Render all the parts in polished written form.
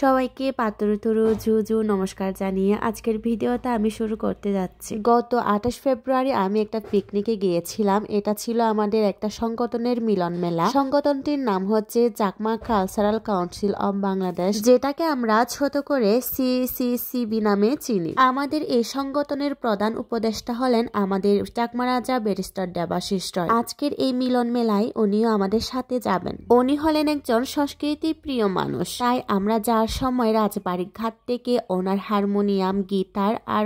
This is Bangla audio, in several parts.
সবাইকে পাতুরু তুরু ঝুঝু নমস্কার জানিয়ে আজকের ভিডিওটা আমি শুরু করতে যাচ্ছি। গত 28 ফেব্রুয়ারি আমি একটা পিকনিকে গিয়েছিলাম। এটা ছিল আমাদের একটা সংগঠনের মিলন মেলা। সংগঠনটির নাম হচ্ছে Chakma cultural council of Bangladesh, যেটাকে আমরা ছোট করে CCCB নামে চিনি। আমাদের এই সংগঠনের প্রধান উপদেষ্টা হলেন আমাদের চাকমা রাজা ব্যারিস্টার দেবাশিস রায়। আজকের এই মিলন মেলায় উনিও আমাদের সাথে যাবেন। উনি হলেন একজন সংস্কৃতি প্রিয় মানুষ, তাই আমরা যার সময় রাজবাড়ি ঘাট থেকে ওনার হারমোনিয়াম, গিটার আর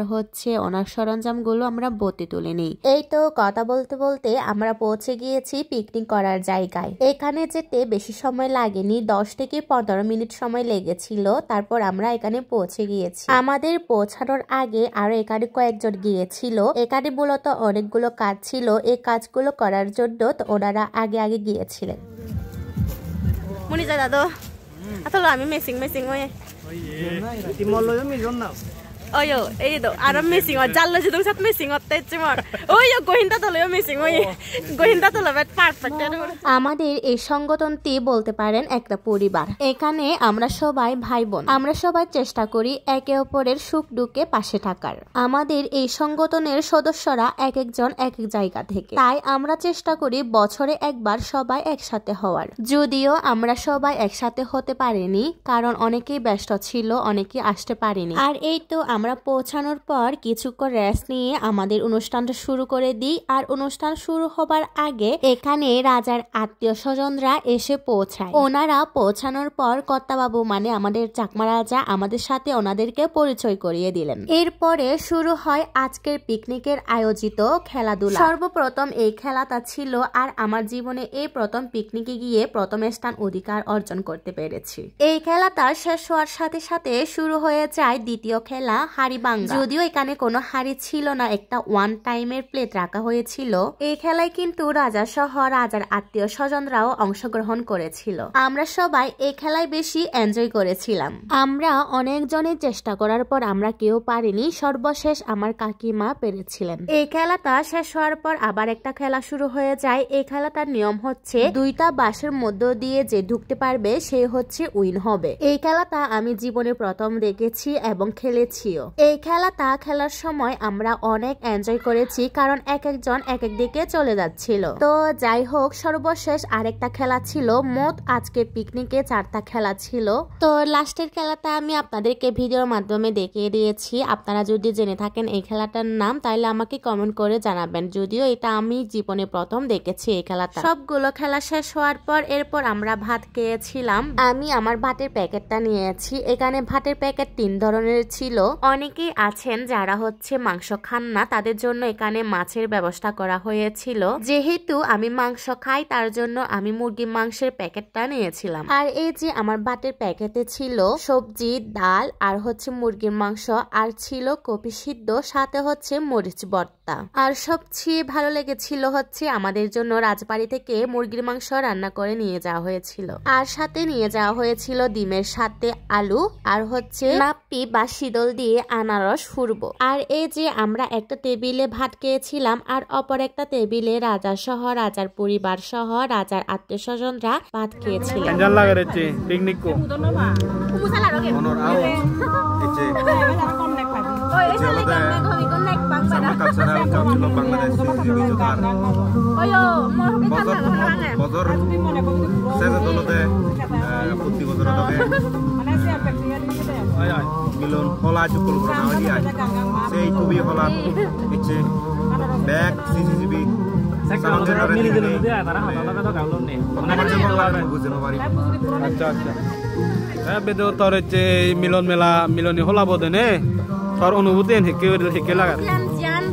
ওনার সরঞ্জামগুলো আমরা বতে তুলে নিই। এই তো কথা বলতে বলতে আমরা পৌঁছে গিয়েছি পিকনিক করার জায়গায়। এখানে যেতে বেশি সময় লাগেনি, 10 থেকে 15 মিনিট সময় লেগেছিল। তারপর আমরা এখানে পৌঁছে গিয়েছি। আমাদের পৌঁছানোর আগে আরো এখানে কয়েকজন গিয়েছিল। এখানে মূলত অনেকগুলো কাজ ছিল, এই কাজগুলো করার জন্য ওনারা আগে আগে গিয়েছিলেন। Muni sa dato. Atau lo ami missing oye. Timolo yo million na. Oyo, do. Aram missing o jallo si dong sat missing o te chimor. Oyo gohinda to lo missing oye. Gohinda to lo bet perfect. আমাদের এই সংগঠনটি বলতে পারেন একটা পরিবার। এখানে আমরা সবাই ভাই বোন। আমরা সবাই চেষ্টা করি একে অপরের সুখ দুঃখে পাশে থাকার। আমাদের এই সংগঠনের সদস্যরা এক একজন এক এক জায়গা থেকে, তাই আমরা চেষ্টা করি বছরে একবার সবাই একসাথে হওয়ার। যদিও আমরা সবাই একসাথে হতে পারিনি, কারণ অনেকেই ব্যস্ত ছিল, অনেকেই আসতে পারেনি। আর এই তো আমরা পৌঁছানোর পর কিছুক্ষণ রেস্ট নিয়ে আমাদের অনুষ্ঠানটা শুরু করে দিই। আর অনুষ্ঠান শুরু হবার আগে এখানে রাজার আত্মীয় স্বজনরা এসে পৌঁছায়। ওনারা পৌঁছানোর পর কর্তাবাবু মানে আমাদের চাকমা রাজা আমাদের সাথে ওনাদেরকে পরিচয় করিয়ে দিলেন। এরপরে শুরু হয় আজকের পিকনিকের আয়োজিত খেলাধুলা। সর্বপ্রথম এই খেলাটা ছিল, আর আমার জীবনে এই প্রথম পিকনিকে গিয়ে প্রথম স্থান অধিকার অর্জন করতে পেরেছি। এই খেলাটা শেষ হওয়ার সাথে সাথে শুরু হয়ে যায় দ্বিতীয় খেলা, হাড়ি ভাঙ্গা। যদিও এখানে কোনো হাড়ি ছিল না, একটা ওয়ান টাইমের প্লেট রাখা হয়েছিল। এই খেলায় কিন্তু রাজা সহ রাজার আত্মীয় স্বজনরাও অংশগ্রহণ করেছিল। আমরা সবাই এই খেলায় বেশি এনজয় করেছিলাম। আমরা অনেকজনের চেষ্টা করার পর আমরা কেউ পারিনি, সর্বশেষ আমার কাকিমা পেরেছিলেন। এই খেলাটা শেষ হওয়ার পর আবার একটা খেলা শুরু হয়ে যায়। এই খেলাটার নিয়ম হচ্ছে দুইটা বাঁশের মধ্য দিয়ে যে ঢুকতে পারবে সে উইন হবে। এই খেলাটা আমি জীবনে প্রথম দেখেছি এবং খেলেছিও। এই খেলাটা খেলার সময় আমরা অনেক এনজয় করেছি, কারণ এক একজন এক এক দিকে চলে যাচ্ছিল। তো যাই হোক, সর্বশেষ আরেকটা খেলা ছিল। মোট আজকের পিকনিকে 4টা খেলা ছিল। তো লাস্টের খেলাটা আমি আপনাদেরকে ভিডিওর মাধ্যমে দেখিয়ে দিয়েছি। আপনারা যদি জেনে থাকেন এই খেলাটার নাম, তাহলে আমাকে কমেন্ট করে জানাবেন। যদিও এটা আমি জীবনে প্রথম দেখেছি এই খেলাটা। সবগুলো খেলা শেষ হওয়ার পর এরপর আমরা ভাত খেয়েছিলাম। আমি আমার ভাতের প্যাকেটটা নিয়েছি। এখানে ভাতের প্যাকেট 3 ধরনের ছিল। অনেকেই আছেন যারা মাংস খান না, তাদের জন্য এখানে মাছের ব্যবস্থা করা হয়েছিল। যেহেতু আমি মাংস খাই, তার জন্য আমি মুরগির মাংসের প্যাকেটটা নিয়েছিলাম। আর এই যে আমার ভাতের প্যাকেটে ছিল সবজি, ডাল আর মুরগির মাংস, আর ছিল কপি সিদ্ধ, সাথে মরিচ ভর্তা। আর সবচেয়ে ভালো লেগেছিল আমাদের জন্য রাজবাড়ি থেকে মুরগির মাংস রান্না করে নিয়ে যাওয়া হয়েছিল। আর সাথে নিয়ে যাওয়া হয়েছিল ডিমের সাথে আলু, আর নাপ্পি বা শীতল দিয়ে আনারস ফুরবো। আর এই যে আমরা একটা টেবিলে ভাত খেয়েছিলাম, আর অপর একটা টেবিলে রাজা সহ রাজার পরিবার সহ রাজার আত্মীয় স্বজনরা ভাত খেয়েছিলেন। মিলন হলা চুকুল প্রণালী সেই খুবই হলা ইচ্ছে ব্যাগ সিসিটিভি আচ্ছা আচ্ছা বেদো তোর হচ্ছে মিলন মেলা মিলনী হলা বোধ নে তোর অনুভূতি হেকে লাগা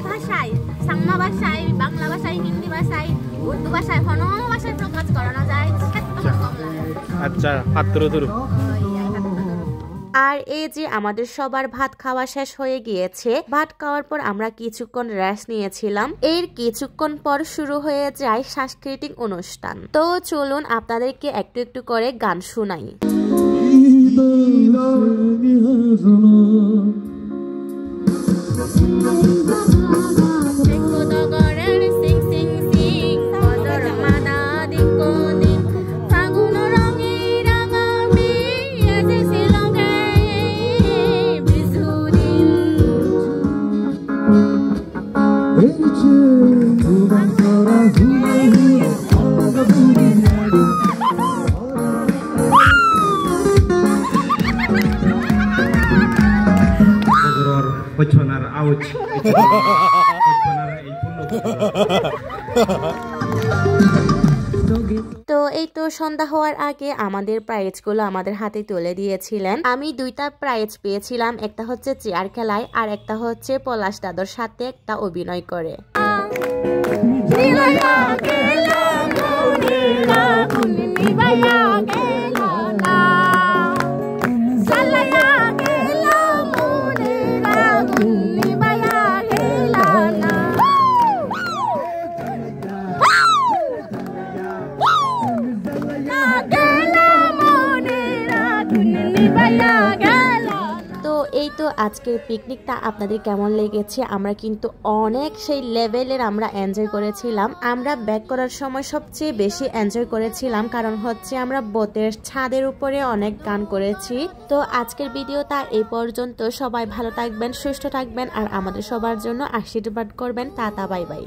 ভাষায় সাংমা ভাষায়, বাংলা ভাষায়, হিন্দি ভাষায়, উর্দু ভাষায়, কোনো ভাষায় প্রকাশ করানো যায়। আচ্ছা পাত্র ধরু। আর এই যে আমাদের সবার ভাত খাওয়া শেষ হয়ে গিয়েছে। ভাত খাওয়ার পর আমরা কিছুক্ষণ রেস্ট নিয়েছিলাম। এর কিছুক্ষণ পর শুরু হয়ে যায় সাংস্কৃতিক অনুষ্ঠান। তো চলুন আপনাদেরকে একটু একটু করে গান শোনাই। Kochonar ouch. Kochonar এই পূর্ণ তো এই তো সন্ধ্যা হওয়ার আগে আমাদের প্রাইজগুলো আমাদের হাতে তুলে দিয়েছিলেন। আমি দুইটা প্রাইজ পেয়েছিলাম, একটা হচ্ছে চেয়ার খেলায় আর একটা হচ্ছে পলাশ দাদর সাথে একটা অভিনয় করে। তো এই তো আজকের পিকনিকটা আপনাদের কেমন লেগেছে? আমরা কিন্তু অনেক সেই লেভেলের আমরা এনজয় করেছিলাম। আমরা ব্যাক করার সময় সবচেয়ে বেশি এনজয় করেছিলাম, কারণ হচ্ছে আমরা বোটের ছাদের উপরে অনেক গান করেছি। তো আজকের ভিডিওটা এই পর্যন্ত। সবাই ভালো থাকবেন, সুস্থ থাকবেন আর আমাদের সবার জন্য আশীর্বাদ করবেন। Tata, bye bye.